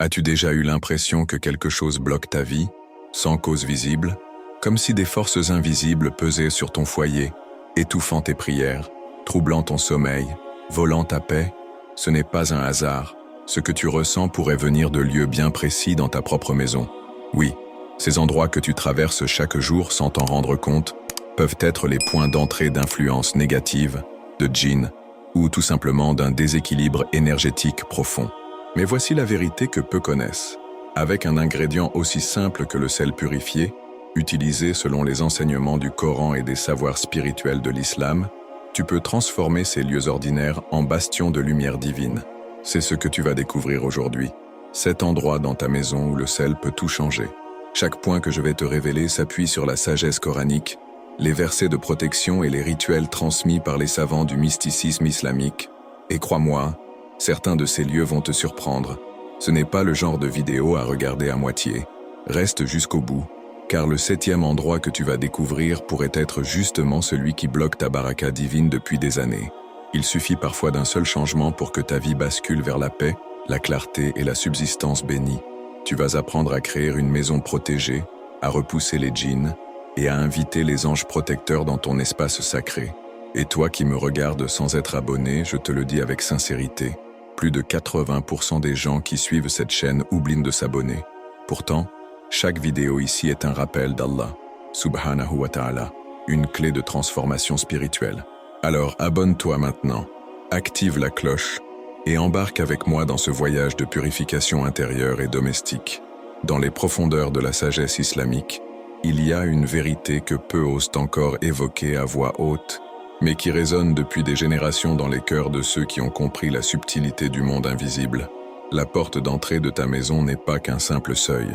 As-tu déjà eu l'impression que quelque chose bloque ta vie, sans cause visible, comme si des forces invisibles pesaient sur ton foyer, étouffant tes prières, troublant ton sommeil, volant ta paix? Ce n'est pas un hasard. Ce que tu ressens pourrait venir de lieux bien précis dans ta propre maison. Oui, ces endroits que tu traverses chaque jour sans t'en rendre compte peuvent être les points d'entrée d'influences négatives, de djinns, ou tout simplement d'un déséquilibre énergétique profond. Mais voici la vérité que peu connaissent. Avec un ingrédient aussi simple que le sel purifié, utilisé selon les enseignements du Coran et des savoirs spirituels de l'islam, tu peux transformer ces lieux ordinaires en bastions de lumière divine. C'est ce que tu vas découvrir aujourd'hui. Cet endroit dans ta maison où le sel peut tout changer. Chaque point que je vais te révéler s'appuie sur la sagesse coranique, les versets de protection et les rituels transmis par les savants du mysticisme islamique. Et crois-moi, certains de ces lieux vont te surprendre. Ce n'est pas le genre de vidéo à regarder à moitié. Reste jusqu'au bout, car le 7e endroit que tu vas découvrir pourrait être justement celui qui bloque ta baraka divine depuis des années. Il suffit parfois d'un seul changement pour que ta vie bascule vers la paix, la clarté et la subsistance bénie. Tu vas apprendre à créer une maison protégée, à repousser les djinns et à inviter les anges protecteurs dans ton espace sacré. Et toi qui me regardes sans être abonné, je te le dis avec sincérité, plus de 80% des gens qui suivent cette chaîne oublient de s'abonner. Pourtant, chaque vidéo ici est un rappel d'Allah, subhanahu wa ta'ala, une clé de transformation spirituelle. Alors abonne-toi maintenant, active la cloche et embarque avec moi dans ce voyage de purification intérieure et domestique. Dans les profondeurs de la sagesse islamique, il y a une vérité que peu osent encore évoquer à voix haute, mais qui résonne depuis des générations dans les cœurs de ceux qui ont compris la subtilité du monde invisible. La porte d'entrée de ta maison n'est pas qu'un simple seuil.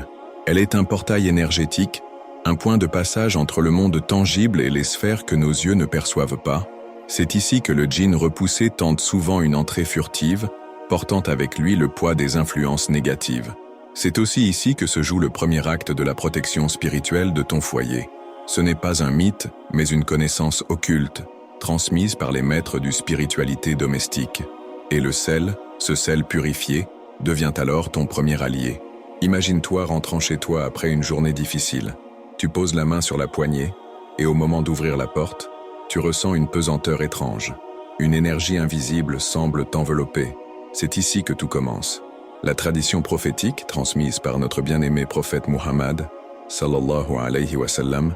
Elle est un portail énergétique, un point de passage entre le monde tangible et les sphères que nos yeux ne perçoivent pas. C'est ici que le djinn repoussé tente souvent une entrée furtive, portant avec lui le poids des influences négatives. C'est aussi ici que se joue le premier acte de la protection spirituelle de ton foyer. Ce n'est pas un mythe, mais une connaissance occulte, transmise par les maîtres du spiritualité domestique. Et le sel, ce sel purifié, devient alors ton premier allié. Imagine-toi rentrant chez toi après une journée difficile. Tu poses la main sur la poignée, et au moment d'ouvrir la porte, tu ressens une pesanteur étrange. Une énergie invisible semble t'envelopper. C'est ici que tout commence. La tradition prophétique, transmise par notre bien-aimé prophète Muhammad, sallallahu alayhi wa sallam,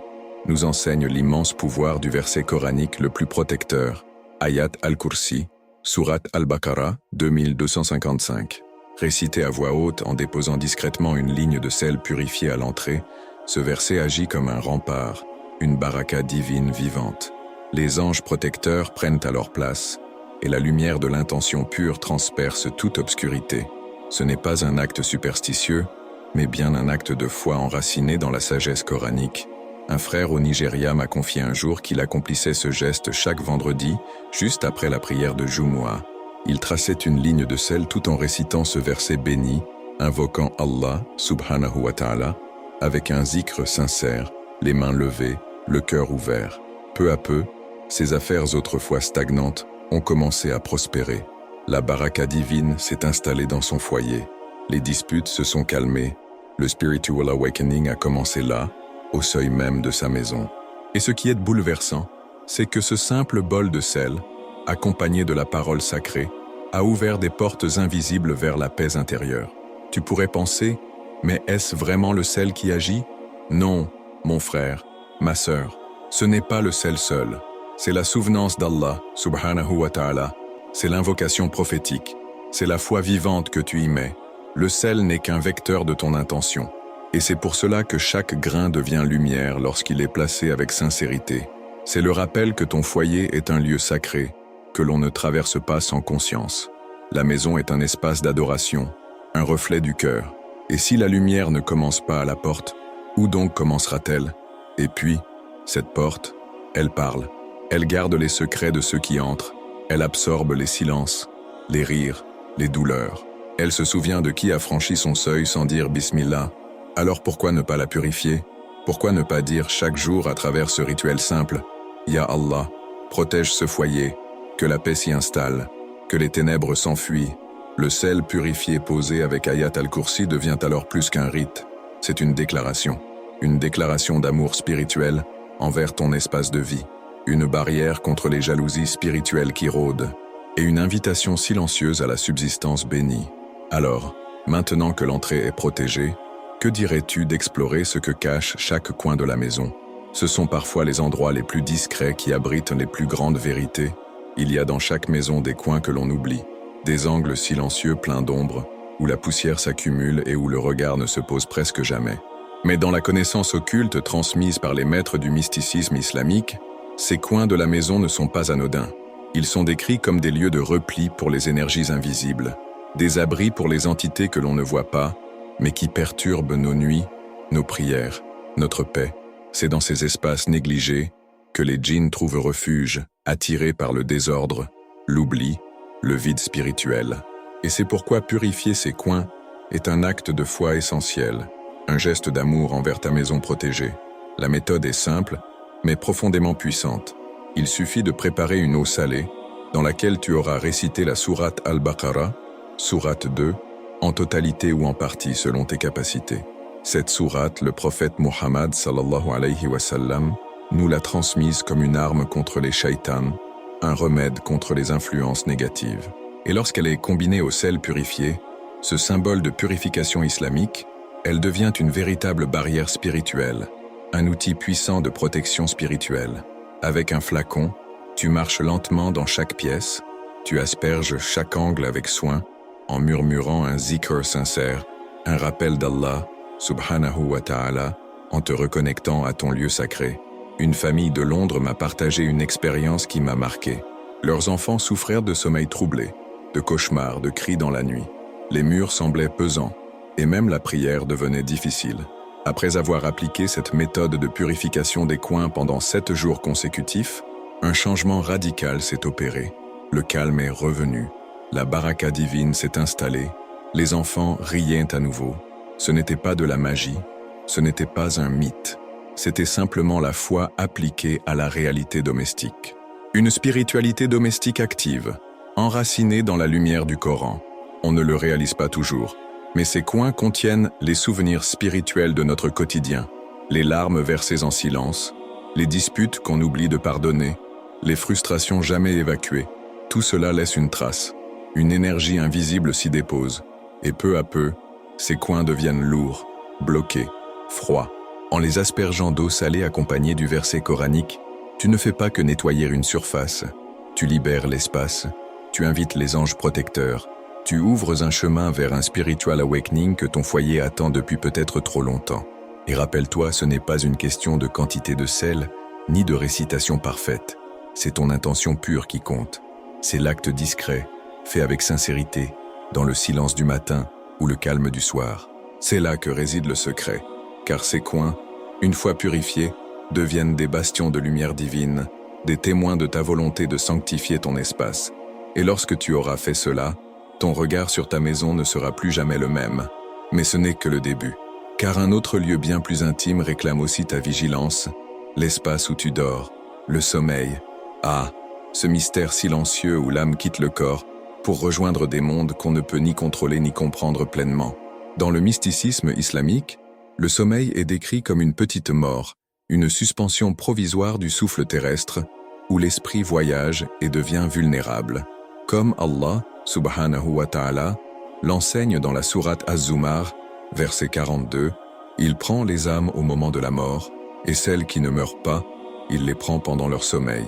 nous enseigne l'immense pouvoir du verset coranique le plus protecteur, Ayat al-Kursi, Surat al-Baqarah 2255. Récité à voix haute en déposant discrètement une ligne de sel purifié à l'entrée, ce verset agit comme un rempart, une baraka divine vivante. Les anges protecteurs prennent à leur place, et la lumière de l'intention pure transperce toute obscurité. Ce n'est pas un acte superstitieux, mais bien un acte de foi enraciné dans la sagesse coranique. Un frère au Nigeria m'a confié un jour qu'il accomplissait ce geste chaque vendredi, juste après la prière de Jumu'ah. Il traçait une ligne de sel tout en récitant ce verset béni, invoquant Allah, subhanahu wa ta'ala, avec un zikr sincère, les mains levées, le cœur ouvert. Peu à peu, ces affaires autrefois stagnantes ont commencé à prospérer. La baraka divine s'est installée dans son foyer. Les disputes se sont calmées. Le spiritual awakening a commencé là, au seuil même de sa maison. Et ce qui est bouleversant, c'est que ce simple bol de sel, accompagné de la parole sacrée, a ouvert des portes invisibles vers la paix intérieure. Tu pourrais penser, mais est-ce vraiment le sel qui agit? Non, mon frère, ma sœur, ce n'est pas le sel seul. C'est la souvenance d'Allah, subhanahu wa ta'ala. C'est l'invocation prophétique. C'est la foi vivante que tu y mets. Le sel n'est qu'un vecteur de ton intention. Et c'est pour cela que chaque grain devient lumière lorsqu'il est placé avec sincérité. C'est le rappel que ton foyer est un lieu sacré, que l'on ne traverse pas sans conscience. La maison est un espace d'adoration, un reflet du cœur. Et si la lumière ne commence pas à la porte, où donc commencera-t-elle? Et puis, cette porte, elle parle. Elle garde les secrets de ceux qui entrent. Elle absorbe les silences, les rires, les douleurs. Elle se souvient de qui a franchi son seuil sans dire Bismillah. Alors pourquoi ne pas la purifier? Pourquoi ne pas dire chaque jour à travers ce rituel simple, Ya Allah, protège ce foyer, que la paix s'y installe, que les ténèbres s'enfuient, Le sel purifié posé avec Ayat al-Kursi devient alors plus qu'un rite. C'est une déclaration d'amour spirituel envers ton espace de vie, une barrière contre les jalousies spirituelles qui rôdent, et une invitation silencieuse à la subsistance bénie. Alors, maintenant que l'entrée est protégée, que dirais-tu d'explorer ce que cache chaque coin de la maison? Ce sont parfois les endroits les plus discrets qui abritent les plus grandes vérités. Il y a dans chaque maison des coins que l'on oublie, des angles silencieux pleins d'ombre, où la poussière s'accumule et où le regard ne se pose presque jamais. Mais dans la connaissance occulte transmise par les maîtres du mysticisme islamique, ces coins de la maison ne sont pas anodins. Ils sont décrits comme des lieux de repli pour les énergies invisibles, des abris pour les entités que l'on ne voit pas, mais qui perturbent nos nuits, nos prières, notre paix. C'est dans ces espaces négligés que les djinns trouvent refuge, attirés par le désordre, l'oubli, le vide spirituel. Et c'est pourquoi purifier ces coins est un acte de foi essentiel, un geste d'amour envers ta maison protégée. La méthode est simple, mais profondément puissante. Il suffit de préparer une eau salée, dans laquelle tu auras récité la sourate Al-Baqarah, sourate 2, en totalité ou en partie selon tes capacités. Cette sourate, le prophète Muhammad sallallahu alayhi wa sallam nous l'a transmise comme une arme contre les shaitans, un remède contre les influences négatives. Et lorsqu'elle est combinée au sel purifié, ce symbole de purification islamique, elle devient une véritable barrière spirituelle, un outil puissant de protection spirituelle. Avec un flacon, tu marches lentement dans chaque pièce, tu asperges chaque angle avec soin, en murmurant un zikr sincère, un rappel d'Allah, subhanahu wa ta'ala, en te reconnectant à ton lieu sacré. Une famille de Londres m'a partagé une expérience qui m'a marqué. Leurs enfants souffraient de sommeil troublé, de cauchemars, de cris dans la nuit. Les murs semblaient pesants, et même la prière devenait difficile. Après avoir appliqué cette méthode de purification des coins pendant 7 jours consécutifs, un changement radical s'est opéré. Le calme est revenu, la baraka divine s'est installée, les enfants riaient à nouveau. Ce n'était pas de la magie, ce n'était pas un mythe, c'était simplement la foi appliquée à la réalité domestique. Une spiritualité domestique active, enracinée dans la lumière du Coran. On ne le réalise pas toujours, mais ces coins contiennent les souvenirs spirituels de notre quotidien, les larmes versées en silence, les disputes qu'on oublie de pardonner, les frustrations jamais évacuées. Tout cela laisse une trace, une énergie invisible s'y dépose, et peu à peu, ces coins deviennent lourds, bloqués, froids. En les aspergeant d'eau salée accompagnée du verset coranique, tu ne fais pas que nettoyer une surface, tu libères l'espace, tu invites les anges protecteurs, tu ouvres un chemin vers un spiritual awakening que ton foyer attend depuis peut-être trop longtemps. Et rappelle-toi, ce n'est pas une question de quantité de sel, ni de récitation parfaite. C'est ton intention pure qui compte. C'est l'acte discret, fait avec sincérité, dans le silence du matin ou le calme du soir. C'est là que réside le secret, car ces coins, une fois purifiés, deviennent des bastions de lumière divine, des témoins de ta volonté de sanctifier ton espace. Et lorsque tu auras fait cela, ton regard sur ta maison ne sera plus jamais le même. Mais ce n'est que le début, car un autre lieu bien plus intime réclame aussi ta vigilance, l'espace où tu dors, le sommeil. Ah, ce mystère silencieux où l'âme quitte le corps pour rejoindre des mondes qu'on ne peut ni contrôler ni comprendre pleinement. Dans le mysticisme islamique, le sommeil est décrit comme une petite mort, une suspension provisoire du souffle terrestre, où l'esprit voyage et devient vulnérable. Comme Allah, subhanahu wa ta'ala, l'enseigne dans la sourate Az-Zumar, verset 42, il prend les âmes au moment de la mort, et celles qui ne meurent pas, il les prend pendant leur sommeil.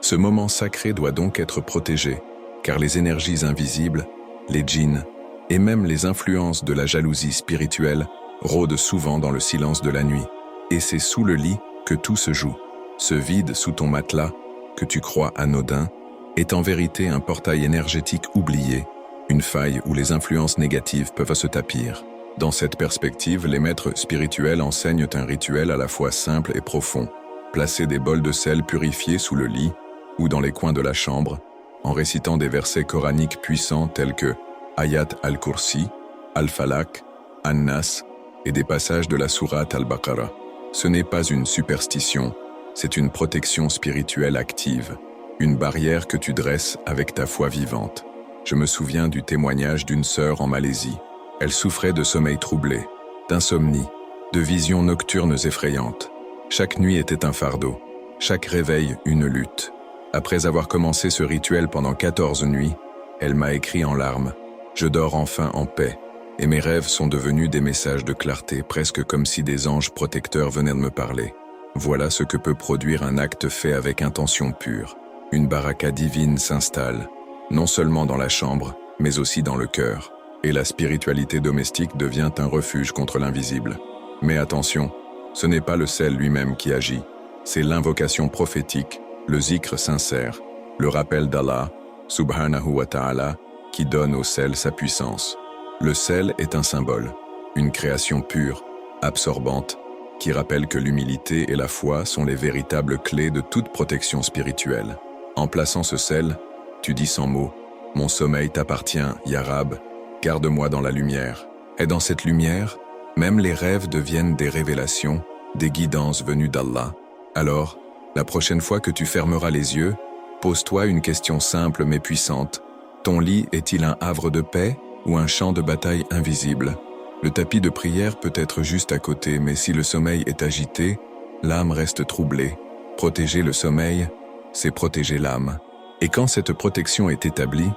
Ce moment sacré doit donc être protégé, car les énergies invisibles, les djinns, et même les influences de la jalousie spirituelle rôdent souvent dans le silence de la nuit. Et c'est sous le lit que tout se joue. Ce vide sous ton matelas, que tu crois anodin, est en vérité un portail énergétique oublié, une faille où les influences négatives peuvent se tapir. Dans cette perspective, les maîtres spirituels enseignent un rituel à la fois simple et profond. Placer des bols de sel purifiés sous le lit ou dans les coins de la chambre, en récitant des versets coraniques puissants tels que Ayat al-Kursi, Al-Falaq, An-Nas et des passages de la sourate Al-Baqarah. Ce n'est pas une superstition, c'est une protection spirituelle active, une barrière que tu dresses avec ta foi vivante. Je me souviens du témoignage d'une sœur en Malaisie. Elle souffrait de sommeil troublé, d'insomnie, de visions nocturnes effrayantes. Chaque nuit était un fardeau, chaque réveil une lutte. Après avoir commencé ce rituel pendant 14 nuits, elle m'a écrit en larmes. Je dors enfin en paix, et mes rêves sont devenus des messages de clarté, presque comme si des anges protecteurs venaient de me parler. Voilà ce que peut produire un acte fait avec intention pure. Une baraka divine s'installe, non seulement dans la chambre, mais aussi dans le cœur. Et la spiritualité domestique devient un refuge contre l'invisible. Mais attention, ce n'est pas le sel lui-même qui agit, c'est l'invocation prophétique, le zikr sincère, le rappel d'Allah, subhanahu wa ta'ala, qui donne au sel sa puissance. Le sel est un symbole, une création pure, absorbante, qui rappelle que l'humilité et la foi sont les véritables clés de toute protection spirituelle. En plaçant ce sel, tu dis sans mots, « Mon sommeil t'appartient, Ya Rab, garde-moi dans la lumière. » Et dans cette lumière, même les rêves deviennent des révélations, des guidances venues d'Allah. Alors, la prochaine fois que tu fermeras les yeux, pose-toi une question simple mais puissante. Ton lit est-il un havre de paix ou un champ de bataille invisible? Le tapis de prière peut être juste à côté, mais si le sommeil est agité, l'âme reste troublée. Protéger le sommeil, c'est protéger l'âme. Et quand cette protection est établie,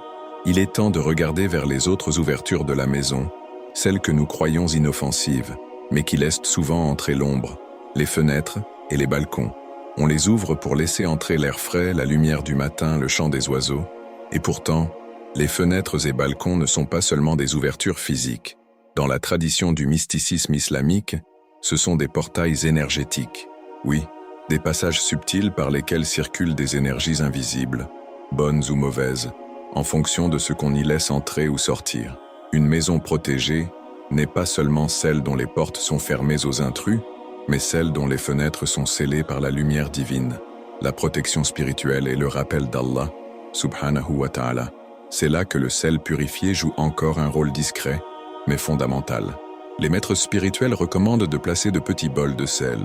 il est temps de regarder vers les autres ouvertures de la maison, celles que nous croyons inoffensives, mais qui laissent souvent entrer l'ombre, les fenêtres et les balcons. On les ouvre pour laisser entrer l'air frais, la lumière du matin, le chant des oiseaux. Et pourtant, les fenêtres et balcons ne sont pas seulement des ouvertures physiques. Dans la tradition du mysticisme islamique, ce sont des portails énergétiques. Oui, des passages subtils par lesquels circulent des énergies invisibles, bonnes ou mauvaises, en fonction de ce qu'on y laisse entrer ou sortir. Une maison protégée n'est pas seulement celle dont les portes sont fermées aux intrus, mais celle dont les fenêtres sont scellées par la lumière divine. La protection spirituelle et le rappel d'Allah, subhanahu wa ta'ala. C'est là que le sel purifié joue encore un rôle discret, mais fondamental. Les maîtres spirituels recommandent de placer de petits bols de sel,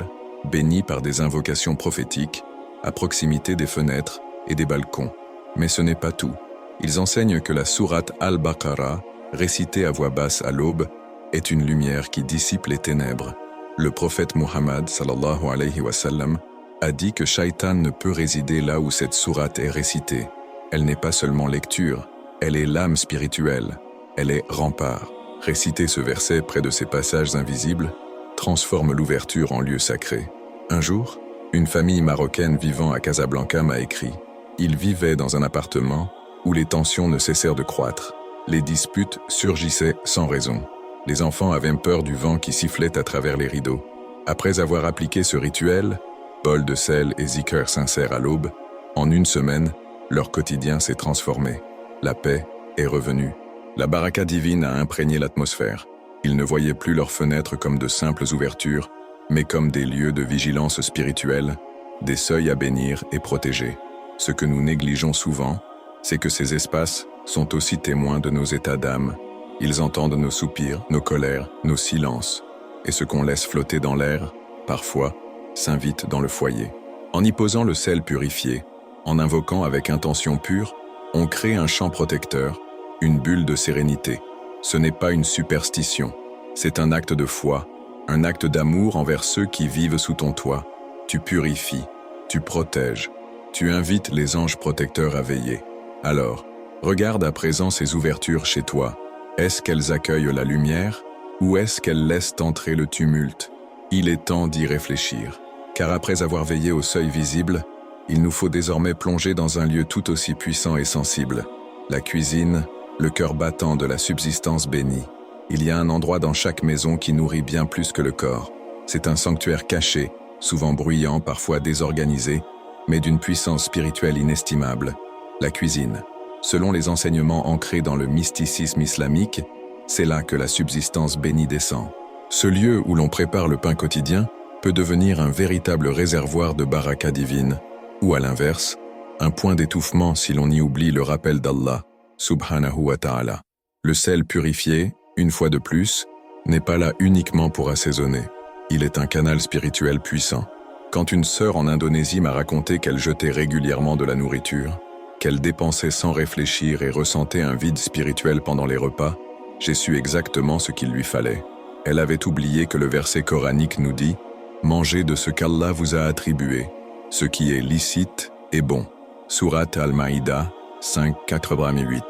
bénis par des invocations prophétiques, à proximité des fenêtres et des balcons. Mais ce n'est pas tout. Ils enseignent que la sourate Al-Baqarah, récitée à voix basse à l'aube, est une lumière qui dissipe les ténèbres. Le prophète Muhammad sallallahu alayhi wa sallam a dit que Shaitan ne peut résider là où cette sourate est récitée. Elle n'est pas seulement lecture, elle est l'âme spirituelle, elle est rempart. Réciter ce verset près de ces passages invisibles transforme l'ouverture en lieu sacré. Un jour, une famille marocaine vivant à Casablanca m'a écrit « Ils vivaient dans un appartement où les tensions ne cessèrent de croître. Les disputes surgissaient sans raison. Les enfants avaient peur du vent qui sifflait à travers les rideaux. Après avoir appliqué ce rituel, bol de sel et zikr sincère à l'aube, en une semaine, leur quotidien s'est transformé. La paix est revenue. La baraka divine a imprégné l'atmosphère. Ils ne voyaient plus leurs fenêtres comme de simples ouvertures, mais comme des lieux de vigilance spirituelle, des seuils à bénir et protéger. Ce que nous négligeons souvent, c'est que ces espaces sont aussi témoins de nos états d'âme. Ils entendent nos soupirs, nos colères, nos silences. Et ce qu'on laisse flotter dans l'air, parfois, s'invite dans le foyer. En y posant le sel purifié, en invoquant avec intention pure, on crée un champ protecteur, une bulle de sérénité. Ce n'est pas une superstition, c'est un acte de foi, un acte d'amour envers ceux qui vivent sous ton toit. Tu purifies, tu protèges, tu invites les anges protecteurs à veiller. Alors, regarde à présent ces ouvertures chez toi. Est-ce qu'elles accueillent la lumière ou est-ce qu'elles laissent entrer le tumulte? Il est temps d'y réfléchir, car après avoir veillé au seuil visible, il nous faut désormais plonger dans un lieu tout aussi puissant et sensible. La cuisine, le cœur battant de la subsistance bénie. Il y a un endroit dans chaque maison qui nourrit bien plus que le corps. C'est un sanctuaire caché, souvent bruyant, parfois désorganisé, mais d'une puissance spirituelle inestimable. La cuisine. Selon les enseignements ancrés dans le mysticisme islamique, c'est là que la subsistance bénie descend. Ce lieu où l'on prépare le pain quotidien peut devenir un véritable réservoir de baraka divine, ou à l'inverse, un point d'étouffement si l'on y oublie le rappel d'Allah, subhanahu wa ta'ala. Le sel purifié, une fois de plus, n'est pas là uniquement pour assaisonner. Il est un canal spirituel puissant. Quand une sœur en Indonésie m'a raconté qu'elle jetait régulièrement de la nourriture, qu'elle dépensait sans réfléchir et ressentait un vide spirituel pendant les repas, j'ai su exactement ce qu'il lui fallait. Elle avait oublié que le verset coranique nous dit « Mangez de ce qu'Allah vous a attribué, ce qui est licite et bon ». Surat Al-Maïda 5:88.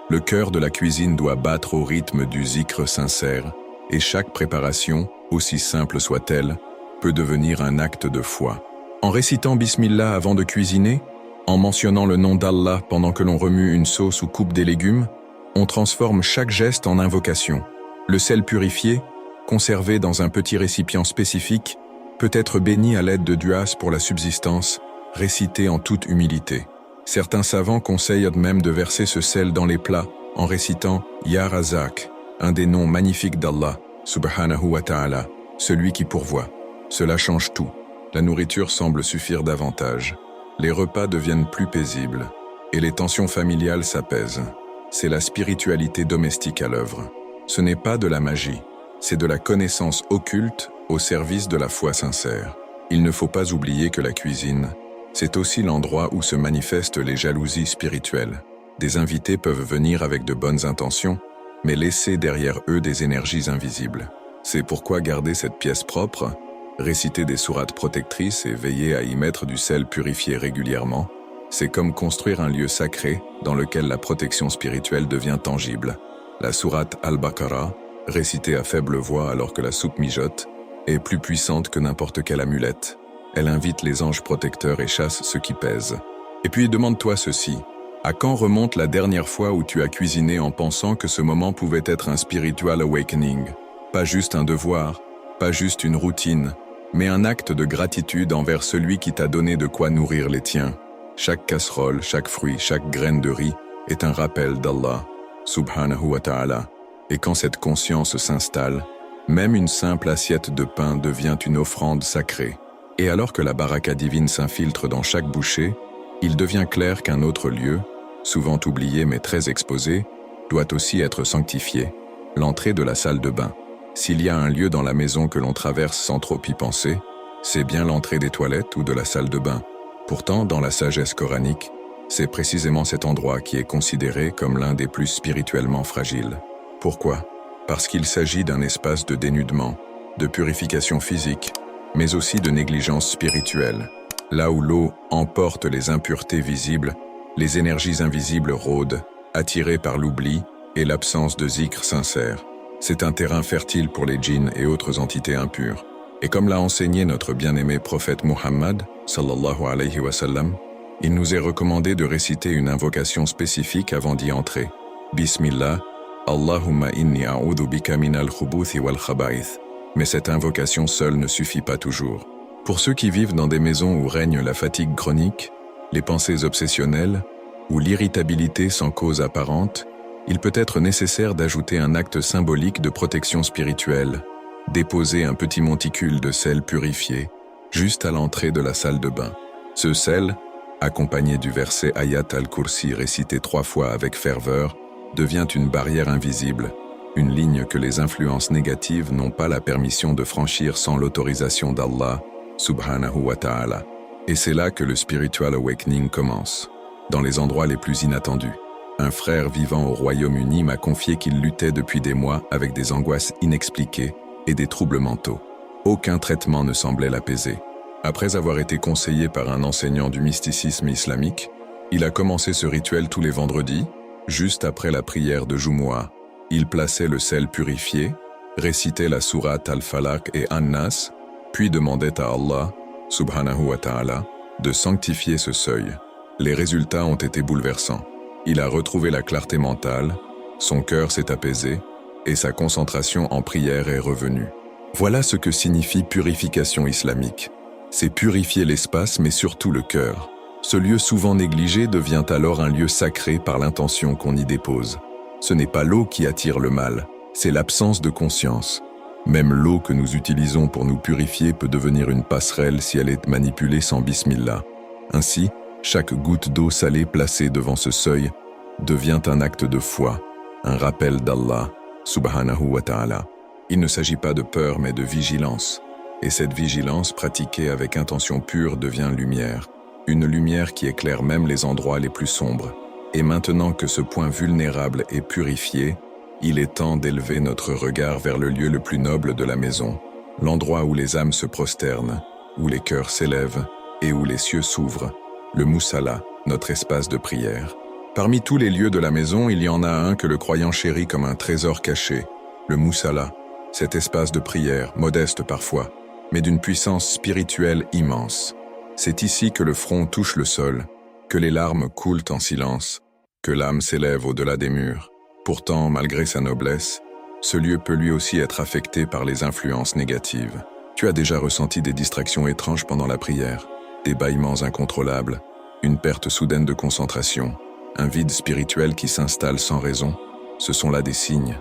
Le cœur de la cuisine doit battre au rythme du zikr sincère, et chaque préparation, aussi simple soit-elle, peut devenir un acte de foi. En récitant Bismillah avant de cuisiner, en mentionnant le nom d'Allah pendant que l'on remue une sauce ou coupe des légumes, on transforme chaque geste en invocation. Le sel purifié, conservé dans un petit récipient spécifique, peut être béni à l'aide de duas pour la subsistance, récité en toute humilité. Certains savants conseillent même de verser ce sel dans les plats en récitant Ya Razak, un des noms magnifiques d'Allah, subhanahu wa ta'ala, celui qui pourvoit. Cela change tout. La nourriture semble suffire davantage. Les repas deviennent plus paisibles et les tensions familiales s'apaisent. C'est la spiritualité domestique à l'œuvre. Ce n'est pas de la magie, c'est de la connaissance occulte au service de la foi sincère. Il ne faut pas oublier que la cuisine, c'est aussi l'endroit où se manifestent les jalousies spirituelles. Des invités peuvent venir avec de bonnes intentions, mais laisser derrière eux des énergies invisibles. C'est pourquoi garder cette pièce propre, réciter des sourates protectrices et veiller à y mettre du sel purifié régulièrement, c'est comme construire un lieu sacré dans lequel la protection spirituelle devient tangible. La sourate Al-Baqarah, récitée à faible voix alors que la soupe mijote, est plus puissante que n'importe quelle amulette. Elle invite les anges protecteurs et chasse ceux qui pèsent. Et puis demande-toi ceci, à quand remonte la dernière fois où tu as cuisiné en pensant que ce moment pouvait être un spiritual awakening? Pas juste un devoir, pas juste une routine, mais un acte de gratitude envers celui qui t'a donné de quoi nourrir les tiens. Chaque casserole, chaque fruit, chaque graine de riz est un rappel d'Allah, subhanahu wa ta'ala. Et quand cette conscience s'installe, même une simple assiette de pain devient une offrande sacrée. Et alors que la baraka divine s'infiltre dans chaque bouchée, il devient clair qu'un autre lieu, souvent oublié mais très exposé, doit aussi être sanctifié, l'entrée de la salle de bain. S'il y a un lieu dans la maison que l'on traverse sans trop y penser, c'est bien l'entrée des toilettes ou de la salle de bain. Pourtant, dans la sagesse coranique, c'est précisément cet endroit qui est considéré comme l'un des plus spirituellement fragiles. Pourquoi? Parce qu'il s'agit d'un espace de dénudement, de purification physique, mais aussi de négligence spirituelle. Là où l'eau emporte les impuretés visibles, les énergies invisibles rôdent, attirées par l'oubli et l'absence de zikr sincère. C'est un terrain fertile pour les djinns et autres entités impures. Et comme l'a enseigné notre bien-aimé prophète Muhammad, sallallahu alayhi wa sallam, il nous est recommandé de réciter une invocation spécifique avant d'y entrer. Bismillah, Allahumma inni a'udhu bika minal khubuthi wal khaba'ith. Mais cette invocation seule ne suffit pas toujours. Pour ceux qui vivent dans des maisons où règne la fatigue chronique, les pensées obsessionnelles ou l'irritabilité sans cause apparente, il peut être nécessaire d'ajouter un acte symbolique de protection spirituelle, déposer un petit monticule de sel purifié juste à l'entrée de la salle de bain. Ce sel, accompagné du verset Ayat al-Kursi récité 3 fois avec ferveur, devient une barrière invisible, une ligne que les influences négatives n'ont pas la permission de franchir sans l'autorisation d'Allah, subhanahu wa ta'ala. Et c'est là que le spiritual awakening commence, dans les endroits les plus inattendus. Un frère vivant au Royaume-Uni m'a confié qu'il luttait depuis des mois avec des angoisses inexpliquées et des troubles mentaux. Aucun traitement ne semblait l'apaiser. Après avoir été conseillé par un enseignant du mysticisme islamique, il a commencé ce rituel tous les vendredis, juste après la prière de Jumu'ah. Il plaçait le sel purifié, récitait la sourate Al-Falaq et An-Nas, puis demandait à Allah, subhanahu wa ta'ala, de sanctifier ce seuil. Les résultats ont été bouleversants. Il a retrouvé la clarté mentale, son cœur s'est apaisé, et sa concentration en prière est revenue. Voilà ce que signifie purification islamique. C'est purifier l'espace mais surtout le cœur. Ce lieu souvent négligé devient alors un lieu sacré par l'intention qu'on y dépose. Ce n'est pas l'eau qui attire le mal, c'est l'absence de conscience. Même l'eau que nous utilisons pour nous purifier peut devenir une passerelle si elle est manipulée sans bismillah. Ainsi, chaque goutte d'eau salée placée devant ce seuil devient un acte de foi, un rappel d'Allah, subhanahu wa ta'ala. Il ne s'agit pas de peur mais de vigilance. Et cette vigilance pratiquée avec intention pure devient lumière. une lumière qui éclaire même les endroits les plus sombres. Et maintenant que ce point vulnérable est purifié, il est temps d'élever notre regard vers le lieu le plus noble de la maison, l'endroit où les âmes se prosternent, où les cœurs s'élèvent et où les cieux s'ouvrent, le Musalla, notre espace de prière. Parmi tous les lieux de la maison, il y en a un que le croyant chérit comme un trésor caché, le Musalla, cet espace de prière, modeste parfois, mais d'une puissance spirituelle immense. C'est ici que le front touche le sol, que les larmes coulent en silence, que l'âme s'élève au-delà des murs. Pourtant, malgré sa noblesse, ce lieu peut lui aussi être affecté par les influences négatives. Tu as déjà ressenti des distractions étranges pendant la prière, des bâillements incontrôlables, une perte soudaine de concentration, un vide spirituel qui s'installe sans raison. Ce sont là des signes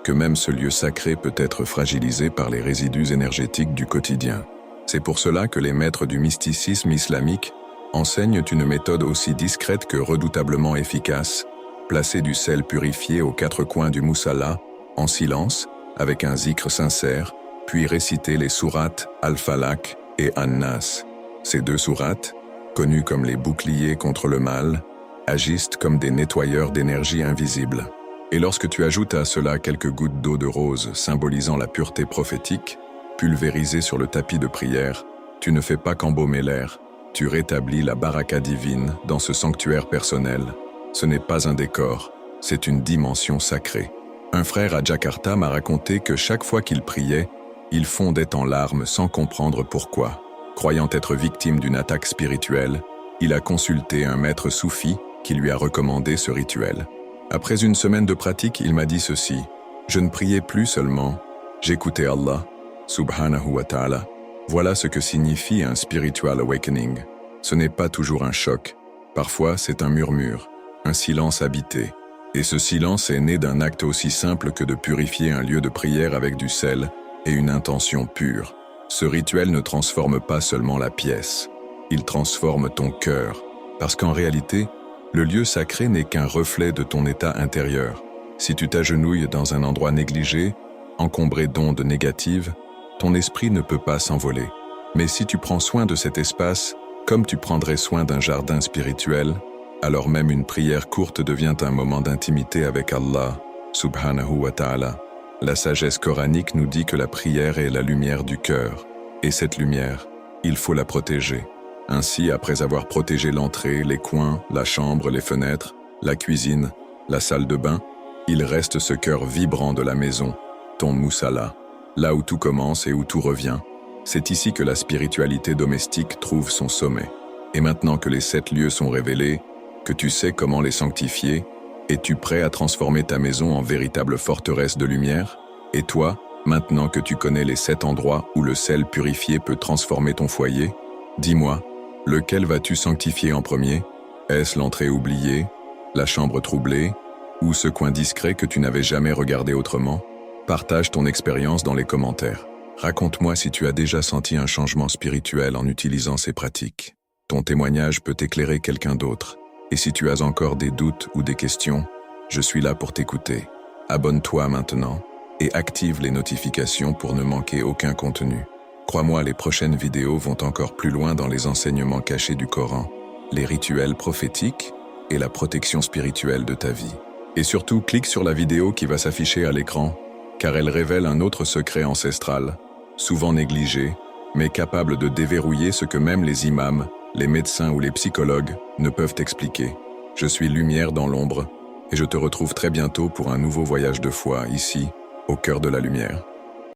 que même ce lieu sacré peut être fragilisé par les résidus énergétiques du quotidien. C'est pour cela que les maîtres du mysticisme islamique enseignent une méthode aussi discrète que redoutablement efficace: placer du sel purifié aux quatre coins du Musalla, en silence, avec un zikr sincère, puis réciter les sourates Al-Falaq et An-Nas. Ces deux sourates, connues comme les boucliers contre le mal, agissent comme des nettoyeurs d'énergie invisible. Et lorsque tu ajoutes à cela quelques gouttes d'eau de rose symbolisant la pureté prophétique, pulvérisées sur le tapis de prière, tu ne fais pas qu'embaumer l'air, tu rétablis la baraka divine dans ce sanctuaire personnel. Ce n'est pas un décor, c'est une dimension sacrée. Un frère à Jakarta m'a raconté que chaque fois qu'il priait, il fondait en larmes sans comprendre pourquoi. Croyant être victime d'une attaque spirituelle, il a consulté un maître soufi qui lui a recommandé ce rituel. Après une semaine de pratique, il m'a dit ceci: je ne priais plus seulement, j'écoutais Allah, subhanahu wa ta'ala. Voilà ce que signifie un spiritual awakening. Ce n'est pas toujours un choc, parfois c'est un murmure, un silence habité. Et ce silence est né d'un acte aussi simple que de purifier un lieu de prière avec du sel et une intention pure. Ce rituel ne transforme pas seulement la pièce, il transforme ton cœur, parce qu'en réalité, le lieu sacré n'est qu'un reflet de ton état intérieur. Si tu t'agenouilles dans un endroit négligé, encombré d'ondes négatives, ton esprit ne peut pas s'envoler. Mais si tu prends soin de cet espace, comme tu prendrais soin d'un jardin spirituel, alors même une prière courte devient un moment d'intimité avec Allah, subhanahu wa ta'ala. La sagesse coranique nous dit que la prière est la lumière du cœur. Et cette lumière, il faut la protéger. Ainsi, après avoir protégé l'entrée, les coins, la chambre, les fenêtres, la cuisine, la salle de bain, il reste ce cœur vibrant de la maison, ton Musalla, là où tout commence et où tout revient. C'est ici que la spiritualité domestique trouve son sommet. Et maintenant que les 7 lieux sont révélés, que tu sais comment les sanctifier, es-tu prêt à transformer ta maison en véritable forteresse de lumière? Et toi, maintenant que tu connais les 7 endroits où le sel purifié peut transformer ton foyer, dis-moi, lequel vas-tu sanctifier en premier? Est-ce l'entrée oubliée, la chambre troublée, ou ce coin discret que tu n'avais jamais regardé autrement? Partage ton expérience dans les commentaires. Raconte-moi si tu as déjà senti un changement spirituel en utilisant ces pratiques. Ton témoignage peut éclairer quelqu'un d'autre. Et si tu as encore des doutes ou des questions, je suis là pour t'écouter. Abonne-toi maintenant et active les notifications pour ne manquer aucun contenu. Crois-moi, les prochaines vidéos vont encore plus loin dans les enseignements cachés du Coran, les rituels prophétiques et la protection spirituelle de ta vie. Et surtout, clique sur la vidéo qui va s'afficher à l'écran, car elle révèle un autre secret ancestral, souvent négligé, mais capable de déverrouiller ce que même les imams, les médecins ou les psychologues ne peuvent expliquer. Je suis Lumière dans l'ombre, et je te retrouve très bientôt pour un nouveau voyage de foi ici, au cœur de la lumière.